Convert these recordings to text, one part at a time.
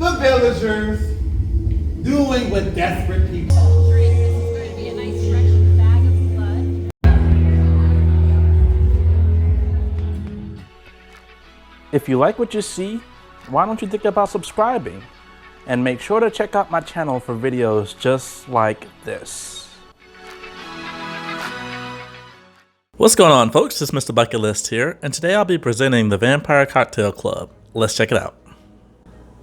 the villagers, doing what desperate people. If you like what you see, why don't you think about subscribing? And make sure to check out my channel for videos just like this. What's going on, folks? It's MrBucketlist here, and today I'll be presenting the Vampire Cocktail Club. Let's check it out.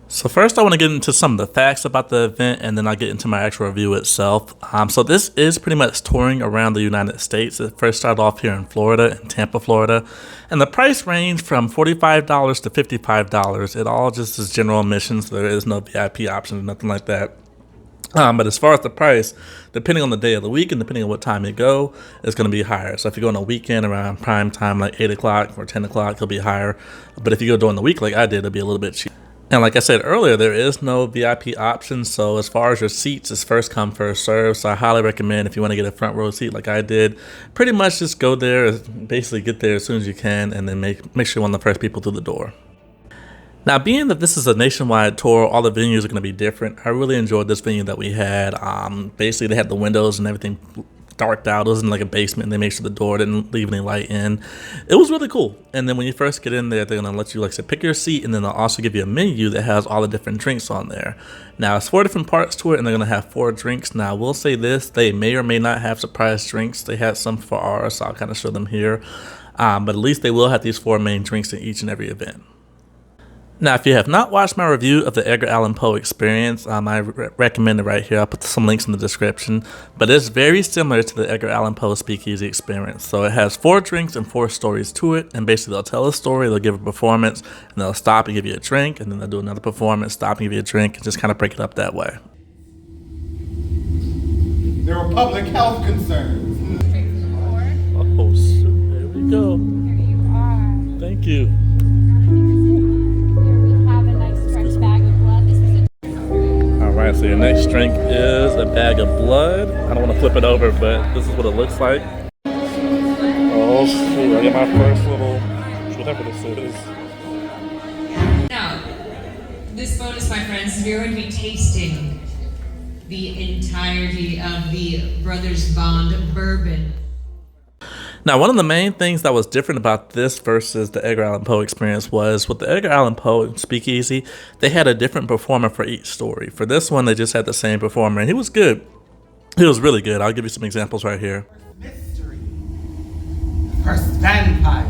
So first I want to get into some of the facts about the event, and then I'll get into my actual review itself. So this is pretty much touring around the United States. It first started off here in Florida, in Tampa, Florida. And the price ranged from $45 to $55. It all just is general admission, so there is no VIP option or nothing like that. But as far as the price, depending on the day of the week and depending on what time you go, it's going to be higher. So if you go on a weekend around prime time, like 8 o'clock or 10 o'clock, it'll be higher. But if you go during the week like I did, it'll be a little bit cheaper. And like I said earlier, there is no VIP option. So as far as your seats, it's first come, first serve. So I highly recommend, if you want to get a front row seat like I did, pretty much just go there, basically get there as soon as you can, and then make sure you're one of the first people through the door. Now, being that this is a nationwide tour, all the venues are going to be different. I really enjoyed this venue that we had. Basically, they had the windows and everything darked out. It was in like a basement, and they made sure the door didn't leave any light in. It was really cool. And then when you first get in there, they're going to let you, like I said, pick your seat, and then they'll also give you a menu that has all the different drinks on there. Now, it's 4 different parts to it, and they're going to have 4 drinks. Now, I will say this, they may or may not have surprise drinks. They had some for ours, so I'll kind of show them here. But at least they will have these 4 main drinks in each and every event. Now, if you have not watched my review of the Edgar Allan Poe experience, I recommend it right here. I'll put some links in the description. But it's very similar to the Edgar Allan Poe Speakeasy experience. So it has 4 drinks and 4 stories to it. And basically, they'll tell a story, they'll give a performance, and they'll stop and give you a drink. And then they'll do another performance, stop and give you a drink, and just kind of break it up that way. There were public health concerns. Oh, shoot. There we go. Here you are. Thank you. Alright, so your next drink is a bag of blood. I don't want to flip it over, but this is what it looks like. Oh shoot, I get my first little, whatever this is. Now, this bonus, my friends, we're going to be tasting the entirety of the Brothers Bond bourbon. Now, one of the main things that was different about this versus the Edgar Allan Poe experience was with the Edgar Allan Poe Speakeasy, they had a different performer for each story. For this one, they just had the same performer, and he was good. He was really good. I'll give you some examples right here. Mystery. First vampire.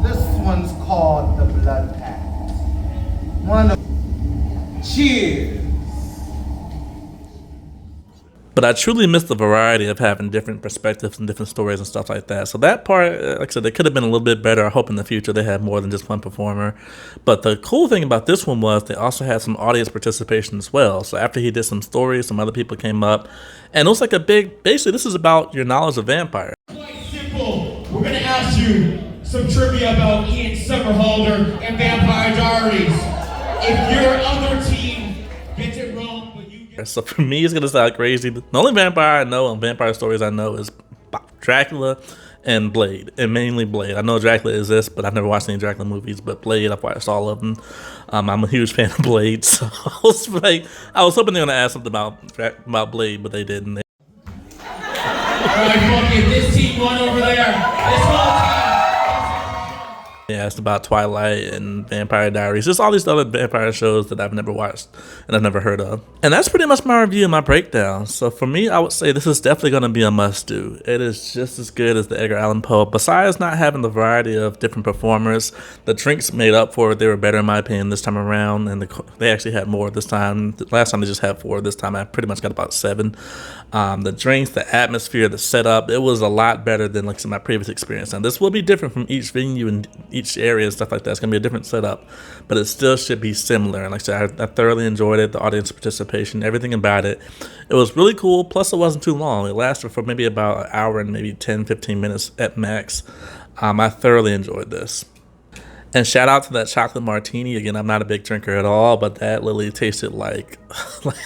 This one's called the Blood Pact. One of... Cheers. But I truly missed the variety of having different perspectives and different stories and stuff like that. So that part, like I said, they could have been a little bit better. I hope in the future they have more than just one performer. But the cool thing about this one was they also had some audience participation as well. So after he did some stories, some other people came up. And it was like a big, basically this is about your knowledge of vampires. Quite simple. We're going to ask you some trivia about Ian Somerhalder and Vampire Diaries. If your other team gets it wrong, so for me, it's going to sound crazy. The only vampire I know and vampire stories I know is Dracula and Blade, and mainly Blade. I know Dracula exists, but I've never watched any Dracula movies, but Blade, I've watched all of them. I'm a huge fan of Blade, so I was hoping they were going to ask something about Blade, but they didn't. all right, fuck it. This team won over there. This whole team. Yeah, it's about Twilight and Vampire Diaries, just all these other vampire shows that I've never watched and I've never heard of. And that's pretty much my review and my breakdown. So for me, I would say this is definitely going to be a must-do. It is just as good as the Edgar Allan Poe. Besides not having the variety of different performers, the drinks made up for it. They were better in my opinion this time around, and they actually had more this time. Last time they just had 4. This time I pretty much got about 7. The drinks, the atmosphere, the setup, it was a lot better than like my previous experience. And this will be different from each venue and each area and stuff like that. It's going to be a different setup, but it still should be similar. And like I said, I thoroughly enjoyed it. The audience participation, everything about it. It was really cool. Plus, it wasn't too long. It lasted for maybe about an hour and maybe 10-15 minutes at max. I thoroughly enjoyed this. And shout out to that chocolate martini. Again, I'm not a big drinker at all, but that literally tasted like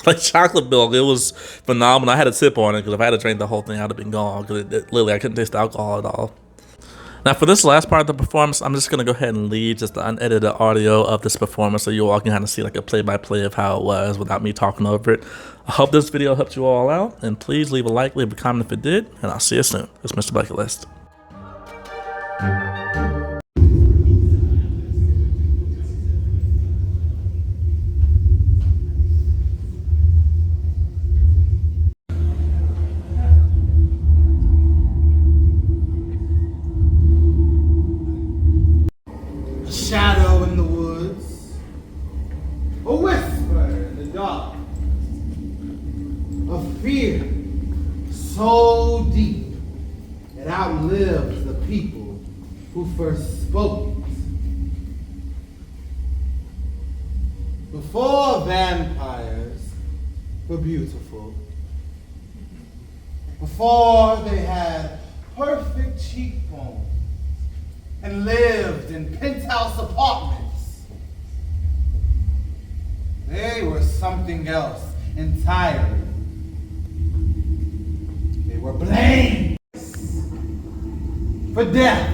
like chocolate milk. It was phenomenal. I had a sip on it because if I had to drink the whole thing, I'd have been gone because literally I couldn't taste the alcohol at all. Now for this last part of the performance, I'm just going to go ahead and leave just the unedited audio of this performance so you all can kind of see like a play-by-play of how it was without me talking over it. I hope this video helped you all out, and please leave a like, leave a comment if it did, and I'll see you soon. It's Mr. Bucket List. A shadow in the woods, a whisper in the dark, a fear so deep it outlives the people who first spoke it. Before vampires were beautiful, before they had perfect cheekbones, and lived in penthouse apartments, they were something else entirely. They were blamed for death,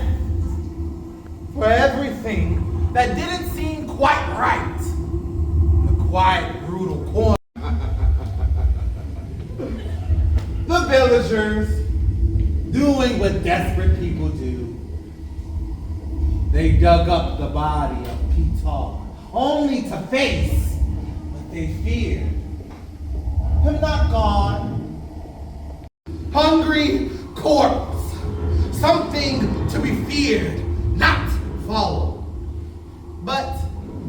for everything that didn't seem quite right in the quiet, brutal corner. The villagers doing what desperate people do. They dug up the body of Petar, only to face what they feared. Him not gone. Hungry corpse. Something to be feared, not followed. But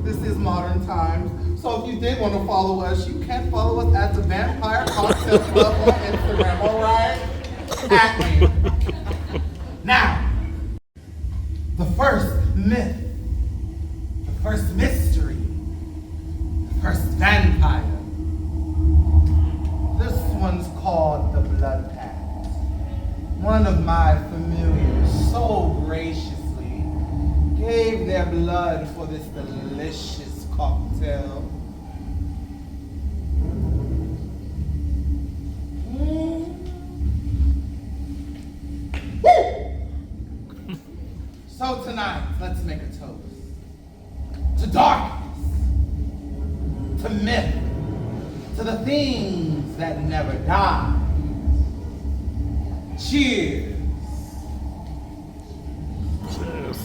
this is modern times, so if you did want to follow us, you can follow us at the Vampire Cocktail Club on Instagram, alright? At me. Now, the first myth, the first mystery, the first vampire. This one's called the Blood Pact. One of my familiars so graciously gave their blood for this delicious cocktail. So tonight, let's make a toast to darkness, to myth, to the things that never die. Cheers. Cheers.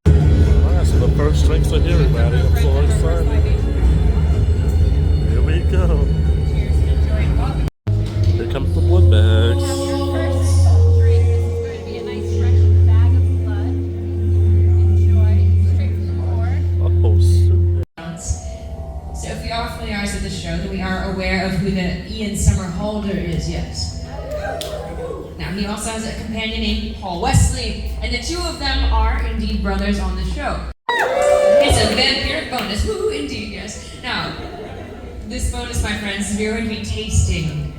Alright, so the first drinks are here, everybody. I'm so excited. Here we go. Here comes the blood bags. Of the show that we are aware of who the Ian Somerhalder is, yes. Now he also has a companion named Paul Wesley, and the two of them are indeed brothers on the show. It's a vampiric bonus, woo, indeed, yes. Now, this bonus, my friends, we are going to be tasting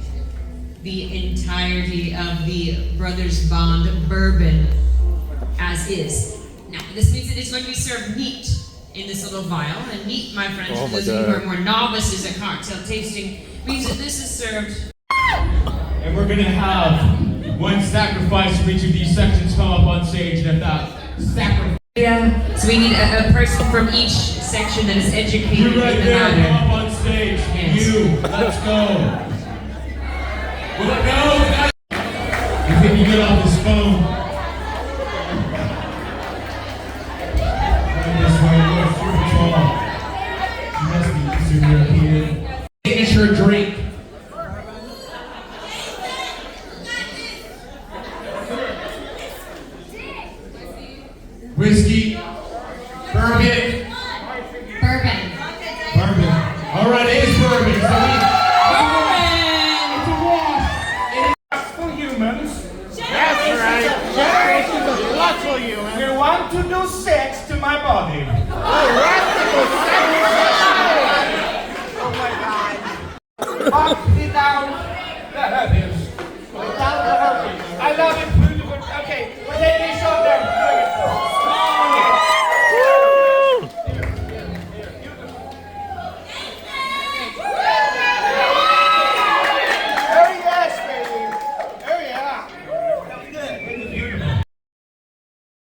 the entirety of the Brothers Bond bourbon as is. Now, this means it is going to be served neat in this little vial, and neat, my friends, for those of you who are more novices at cocktail tasting, means that this is served. And we're gonna have one sacrifice for each of these sections come up on stage, and if that sacrifice. Yeah, so we need a person from each section that is educated You right in the there, come matter. up on stage. Yes. You, let's go. Well, no, you think you get off this phone? Signature drink. Whiskey. Bourbon. Bourbon. Bourbon. All right, it is bourbon. So it's a wash. It's for humans. That's right. Generations of blood for you. We want to do sex to my body. Oh my God. Up, down, the herpes. Without the herpes. I love it